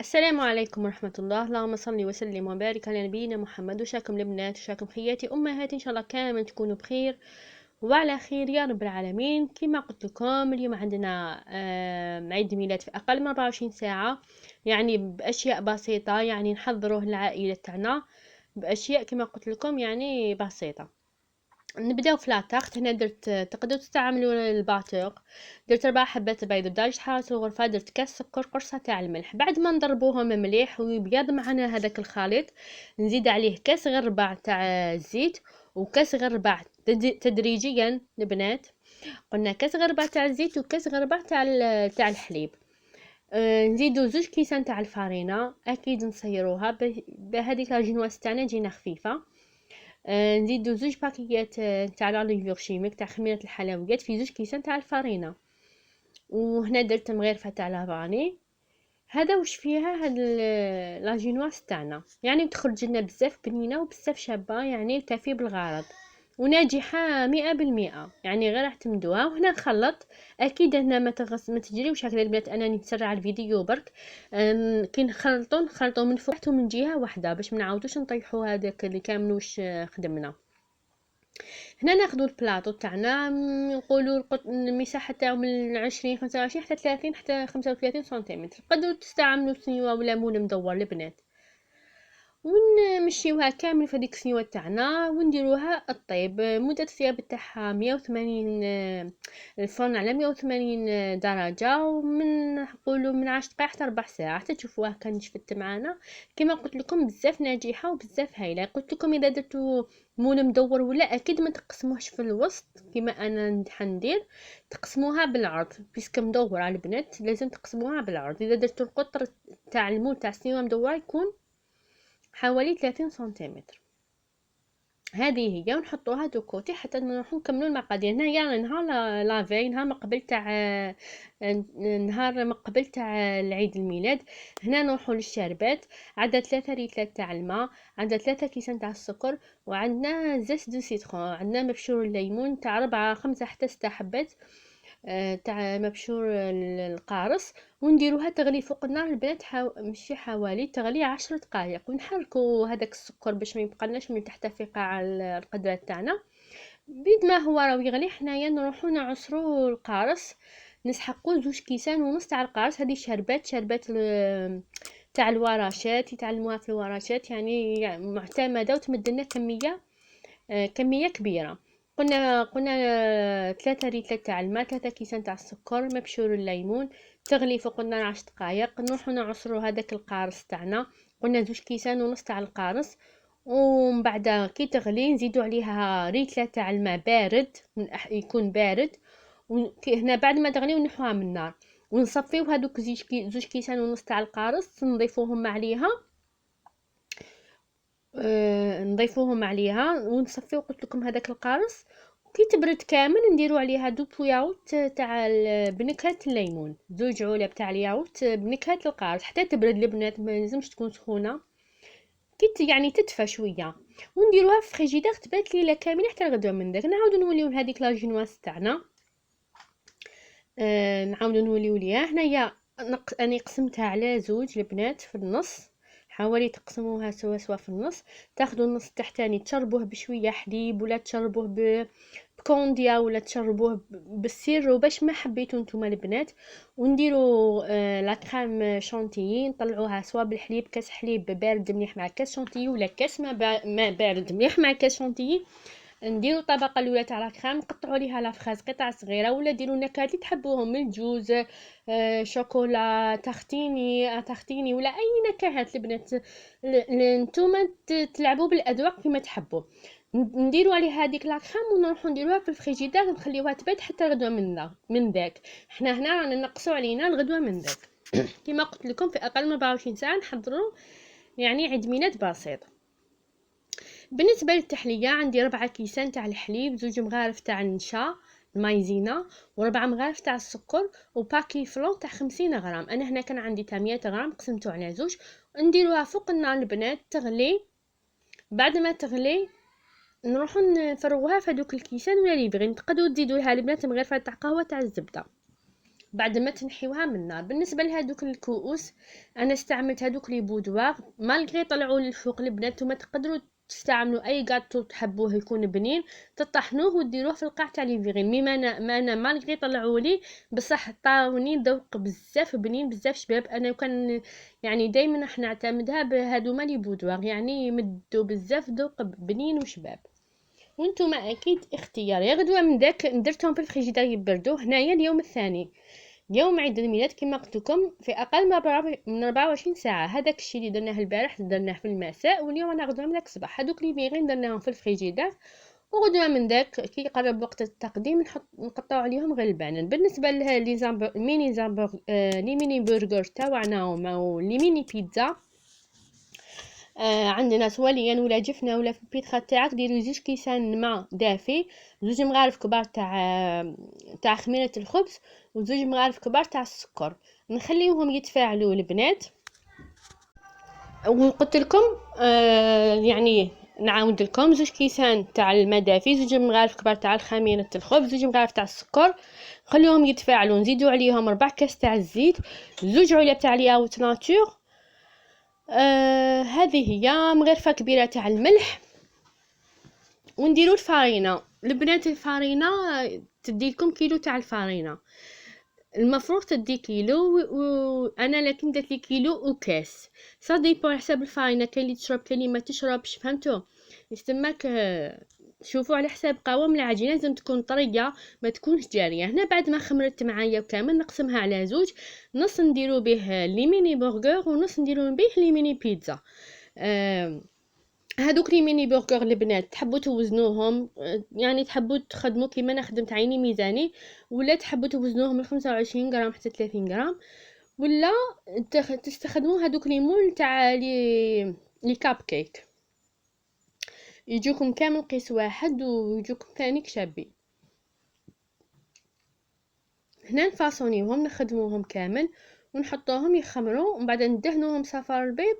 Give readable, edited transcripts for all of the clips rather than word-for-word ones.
السلام عليكم ورحمة الله. اللهم صل وسلم وبارك على نبينا محمد. وشاكم البنات وشاكم خياتي أمهاتي، إن شاء الله كامل تكونوا بخير وعلى خير يا رب العالمين. كما قلت لكم اليوم عندنا عيد ميلاد في أقل من 24 ساعة، يعني بأشياء بسيطة، يعني نحضروه للعائلة تاعنا بأشياء كما قلت لكم يعني بسيطة. نبداو في لاطاخت. هنا درت، تقدروا تستعملوا الباتوق. درت 4 حبات بيض بدرجة حرارة الغرفة. درت كاس سكر، قرصة تاع الملح. بعد ما نضربوهم مليح ويبيض معنا هذاك الخليط، نزيد عليه كاس غير ربع تاع الزيت وكاس غير ربع تدريجيا البنات. قلنا كاس غير ربع تاع الزيت وكاس غير ربع تاع الحليب. نزيدو 2 كيسان تاع الفارينة، اكيد نصيروها بهذيك لاجينواس تاعنا تجينا خفيفة. نزيدو 2 باكيات تاع لا ليفور شيميك تاع خميرة الحلويات في 2 كيسان تاع الفارينة. وهنا درت مغرفة تاع لافاني. هذا وش فيها هاد لاجينواس تاعنا، يعني تخرج لنا بزاف بنينة وبزاف شابة، يعني تفي بالغرض وناجحة 100%، يعني غير اعتمدوها. وهنا نخلط. اكيد هنا ما تجريوش هكذا البنات، انني نسرع الفيديو برك. كي نخلطو من فوق ومن جهة واحدة باش منعاودوش نطيحو هذاك اللي كامل وش خدمنا. هنا ناخدو البلاطو تاعنا، نقولوا المساحه تاعو من 20 25 حتى 30 حتى 35 سنتيمتر. تقدروا تستعملوا سنيوه ولا مول مدور البنات، ونمشيوها كامل في هذيك السنيوه تاعنا ونديروها الطيب. مده الطياب تاعها 180، الفرن على 180 درجه، ومن نقولوا من 10 دقائق حتى 4 ساعات حتى تشوفوها كان جفت معنا. كما قلت لكم بزاف ناجحه وبزاف هايله. قلت لكم اذا درتو مول مدور ولا اكيد ما تقسموهش في الوسط كما انا حندير، تقسموها بالعرض. بيسك مدوره البنات لازم تقسموها بالعرض. اذا درتو القطر تاع المول تاع السنيوه مدوره يكون حوالي 30 سنتيمتر. هذه هي، ونحطوها دو كوتي حتى نروحو نكملو المقادير. هنايا نهار لافي، نهار ما قبل تاع نهار ما قبل تاع العيد الميلاد. هنا نروحو للشربات. عندنا 3 ريتلات تاع الماء، عندنا 3 كيسان تاع السكر، وعندنا زيت دو سيترون، عندنا مبشور الليمون تاع 4 5 حتى 6 حبات تاع مبشور القارص. ونديروها تغلي فوق النار البنات، مشي حوالي تغلي 10 دقائق. ونحركوا هذاك السكر باش ما يبقالناش من تحت في قاع القدرة تاعنا. بيد ما هو راهو يغلي، حنايا نروحو نعصروا القارص. نسحقوا 2 كيسان ونص تاع القارص. هذه شربات تاع الوراشات، يتعلموها في الوراشات، يعني معتمدة وتمدلنا كمية كبيرة. قلنا 3 ريتلات تاع الماء، 3 كيسان تاع السكر، مبشور الليمون، تغلي فوق النار 10 دقائق. نروحو نعصرو هذاك القارص تاعنا. قلنا 2 كيسان ونص تاع القارص. ومن بعد كي تغلي نزيدو عليها ريتلة تاع الماء بارد، يكون بارد. هنا بعد ما تغلي ونحوها من النار، ونصفيو هذوك 2 كيسان ونص تاع القارص، نضيفوهم عليها. نضيفوهم عليها ونصفيو قلت لكم هذاك القارص. كي تبرد كامل نديرو عليها دوبو ياغورت تاع بنكهه الليمون، 2 علب تاع الياغورت بنكهه القارص حتى تبرد البنات، ما لازمش تكون سخونه. كي يعني تدفى شويه، ونديروها في فريجيدير تبات ليله كامله حتى الغدوه. من داك نعاودو نوليو لهذيك لاجينواس تاعنا. نعاودو نوليو ليها. هنايا اني قسمتها على 2 البنات في النص. حاولي تقسموها سوا في النص. تاخدوا النص التحتاني تشربوه بشويه حليب، ولا تشربوه بكونديا، ولا تشربوه بالسيرو باش ما حبيتو نتوما البنات. ونديروا لا كريم شانتيي، نطلعوها سوا بالحليب، كاس حليب بارد مليح مع كاس شانتيي، ولا كاس ما بارد مليح مع كاس شانتيي. نديرو الطبقه الاولى تاع لاكريم، نقطعوا ليها لافخاز قطع صغيره، ولا ديروا النكهات اللي تحبوهم من الجوز، شوكولا، تختيني، ولا اي نكهات البنات. نتوما تلعبوا بالاذواق كما تحبوا. نديروا عليها هذيك لاكريم ونروحوا نديروها في الفريجيدير، نخليوها تبات حتى الغدوه من ذاك. حنا هنا رانا نقصوا علينا الغدوه من ذاك. كما قلت لكم في اقل من 24 ساعه نحضروا يعني عيد ميلاد بسيط. بالنسبه للتحليه عندي 4 كيسان تاع الحليب، 2 مغارف تاع النشا المايزينا، و4 مغارف تاع السكر، وباكي فلون تاع 50 غرام. انا هنا كان عندي تاع 100 غرام قسمته على 2. نديروها فوق النار البنات تغلي. بعد ما تغلي نروحو نفرغوها في هذوك الكيسان، ولا اللي بغي تقدروا تزيدوا لها البنات مغرفه تاع قهوه تاع الزبده. بعد ما تنحيوها من النار. بالنسبه لهذوك الكؤوس انا استعملت هذوك لي بودوار مالغري طلعوا للفوق البنات، وما تقدروا تستعملوا اي غاتو تحبوه يكون بنين تطحنوه وديروه في القاع تاع لي فيغين. مي ما انا مالغري طلعوا لي بصح عطاوني ذوق بزاف بنين بزاف شباب. انا كان يعني دائما راح نعتمدها بهذو مالي بودوار، يعني يمدوا بزاف ذوق بنين وشباب. وانتم اكيد اختياري. غدوه من داك درتهم في الفريجيدير يبردوا. هنايا اليوم الثاني يوم عيد الميلاد كما قلت لكم في اقل من 24 ساعه. هذاك الشيء اللي درناه البارح درناه في المساء، واليوم انا غدوه من داك الصباح. هذوك لي بيغين درناهم في الفريجيدير، وغدوه من داك كي يقرب وقت التقديم نقطعوا عليهم غير البنان. بالنسبه لي ميني زامبر لي ميني برجر تاعنا او لي ميني بيتزا، عندنا سواليا ولا جفنه ولا في البيتخا تاعك ديروا 2 كيسان ماء دافي، 2 مغارف كبار تاع خميره الخبز، و2 مغارف كبار تاع السكر. نخليوهم يتفاعلوا البنات. وقلت لكم يعني نعاود لكم 2 كيسان تاع الماء دافي، 2 مغارف كبار تاع خميره الخبز، 2 مغارف تاع السكر. خليهم يتفاعلوا، نزيدوا عليهم 4 كاس تاع الزيت، 2 علب تاع الياغورت ناتور. هذه هي مغرفه كبيره تاع الملح. ونديروا الفارينه البنات. الفارينه تدي لكم كيلو تاع الفارينه، المفروض تدي كيلو وانا لكن درت لي كيلو وكاس. صا ديبو على حساب الفارينه، كاين اللي تشرب كاين اللي ما تشربش، فهمتوا؟ يستماك شوفوا على حساب قوام العجينه، لازم تكون طريه ما تكونش جاريه. هنا بعد ما خمرت معايا كامل نقسمها على 2، نص نديرو به لي ميني برجر ونص نديرو به لي ميني بيتزا. هادوك لي ميني برجر البنات تحبوا توزنوهم، يعني تحبوا تخدموا كيما انا خدمت عيني ميزاني، ولا تحبوا توزنوهم من 25 غرام حتى 30 غرام، ولا تستخدموا هادوك لي مول تاع لي كاب كيك يجوكم كامل قيس واحد ويجوكم ثاني شابين. هنا نفاصونيهم نخدموهم كامل ونحطوهم يخمروا، ومن بعد ندهنوهم صفار البيض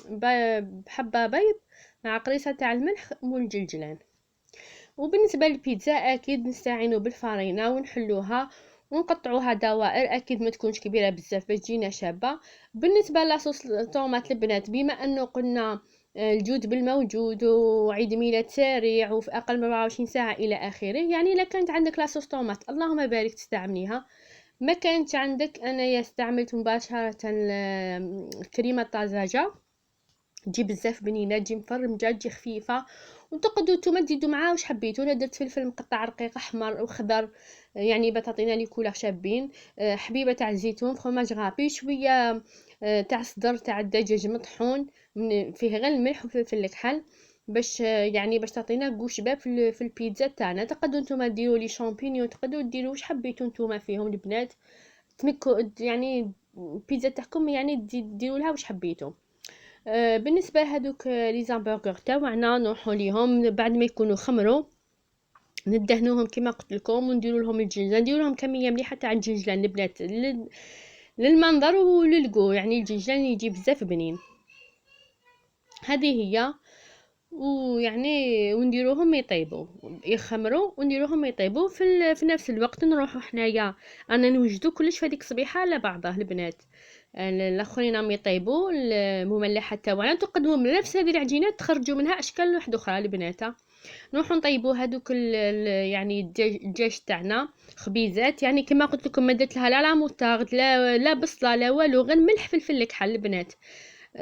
بحبه بيض مع قريصه تاع الملح والجلجلان. وبالنسبه للبيتزا اكيد نستعينوا بالفارينه ونحلوها ونقطعوها دوائر، اكيد ما تكونش كبيره بزاف باش تجينا شابه. بالنسبه لاصوص الطوماط البنات، بما انه قلنا الجود بالموجود وعيد ميلاد سريع وفي اقل من 24 ساعه الى اخره، يعني الا كانت عندك لاصوص طوماط اللهم بارك تستعمليها. ما كانت عندك انا استعملت مباشره الكريمه الطازجه، تجي بزاف بنينه، تجي مفرمجه، تجي خفيفه. وتقدروا نتوما تزيدوا معاها واش حبيتوا. انا درت فلفل مقطع رقيق احمر وخضر، يعني بطاطينا لي كولور شابين، حبيبه تاع الزيتون، فرماج غابي، شويه تاع صدر تاع الدجاج مطحون فيه غير الملح وفلفل الكحل باش يعني باش تعطينا كو شباب في البيتزا تاعنا. تقدروا نتوما ديروا لي شامبينيون، تقدروا ديروا واش حبيتوا نتوما فيهم البنات، تنكو يعني البيتزا تاعكم يعني ديروا لها واش حبيتوا. بالنسبه لهذوك لي زامبرغر تاعنا نروحوا ليهم بعد ما يكونوا خمروا، ندهنوهم كما قلت لكم ونديروا لهم الجنجلان، نديروا لهم كميه مليحه تاع الجنجلان البنات للمنظر وللقو، يعني الجنجلان يجي بزاف بنين. هذه هي. ويعني ونديروهم يطيبوا يخمروا ونديروهم يطيبوا في نفس الوقت. نروحوا حنايا انا نوجدوا كلش في هذيك الصبيحه على بعضها البنات، الاخرين راهم يطيبوا المملحه تاعنا، تقدموا من نفس هذه العجينات تخرجوا منها اشكال واحده اخرى البنات. نروحوا نطيبوا هذوك يعني الدجاج تاعنا خبيزات، يعني كما قلت لكم ما درت لها لا موطارد لا بصله لا والو، غير ملح فلفل الكحل البنات.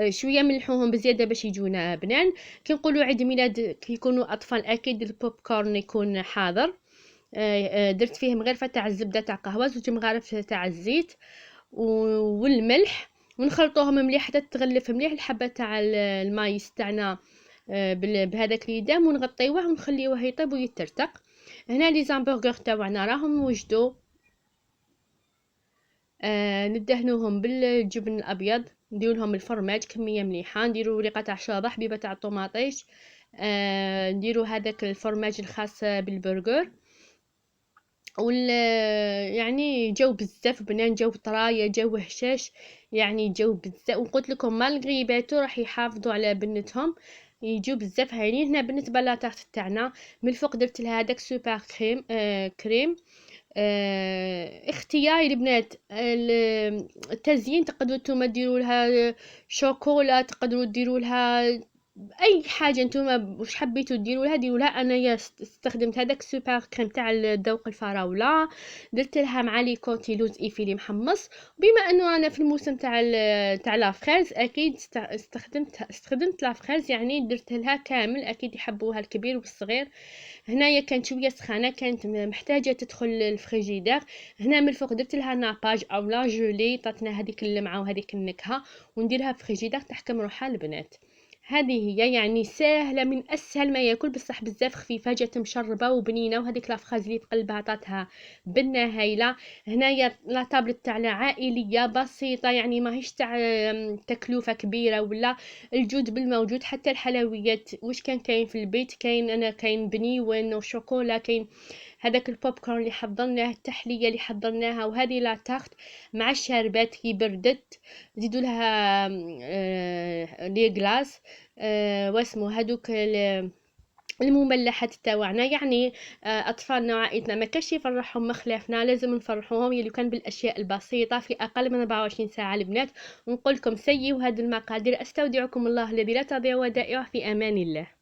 شويه ملحوهم بزياده باش يجونا بنان. كي نقولوا عيد ميلاد كي يكونوا اطفال اكيد البوب كورن يكون حاضر. درت فيه مغرفه تاع الزبده تاع قهوه، 2 مغارف تاع الزيت والملح، ونخلطوهم مليح حتى تغلف مليح الحبه تاع المايس تاعنا بهذاك اليدام، ونغطيوه ونخليوه يطيب ويترتق. هنا لي زامبرغر تاعنا راهم وجدوا. ندهنوهم بالجبن الابيض، نديروا لهم الفرماج كميه مليحه، نديروا ريقه تاع شاطح، حبيبه تاع الطوماطيش، نديروا هذاك الفرماج الخاص بالبرجر. يعني جو بزاف بنان، جو طرايه، جو هشاش، يعني جو بزاف. وقلت لكم مالغري يباتوا راح يحافظوا على بنتهم، يجوا بزاف هايلين. هنا بالنسبه لا تاعت تاعنا من الفوق درت لها هذاك سوبر كريم اختياري البنات التزيين تقدروا نتوما ديروا لها شوكولا، تقدروا ديروا لها اي حاجه نتوما واش حبيتوا ديروا لها. انايا استخدمت هذاك سوبر كريم تاع الذوق الفراوله، درت لها مع لي كوتي لوز ايفيلي محمص. بما انه انا في الموسم تاع لا فريز اكيد استخدمت لا فريز، يعني درت لها كامل، اكيد يحبوها الكبير والصغير. هنايا كانت شويه سخانه، كانت محتاجه تدخل الفريجيدير. هنا من الفوق درت لها ناباج او لا جولي، طاتنا هذيك اللمعه وهذيك النكهه، ونديرها في الفريجيدير تحكم روحها البنات. هذه هي يعني سهله من اسهل ما ياكل، بصح بزاف خفيفه، جات مشربه وبنينه، وهذيك لافخاز اللي في قلبها عطاتها بنه هايله. هنايا لا طابلت تاعنا عائليه بسيطه، يعني ماهيش تاع تكلفه كبيره ولا. الجود بالموجود، حتى الحلويات واش كان كاين في البيت كاين، انا كاين بنيون وشوكولا، كاين هذاك البوب كورن اللي حضرناه، التحليه اللي حضرناها، وهذه لا تارت مع الشربات كي بردت. زيدوا لها لي غلاس، واسمو هذوك المملحات تاوعنا، يعني اطفالنا وعائلتنا ما كاش يفرحهم مخلافنا، لازم نفرحوهم يلو كان بالاشياء البسيطه في اقل من 24 ساعه البنات. ونقول لكم سيئوا هذه المقادير، استودعكم الله الذي لا تضيع ودائعه، في امان الله.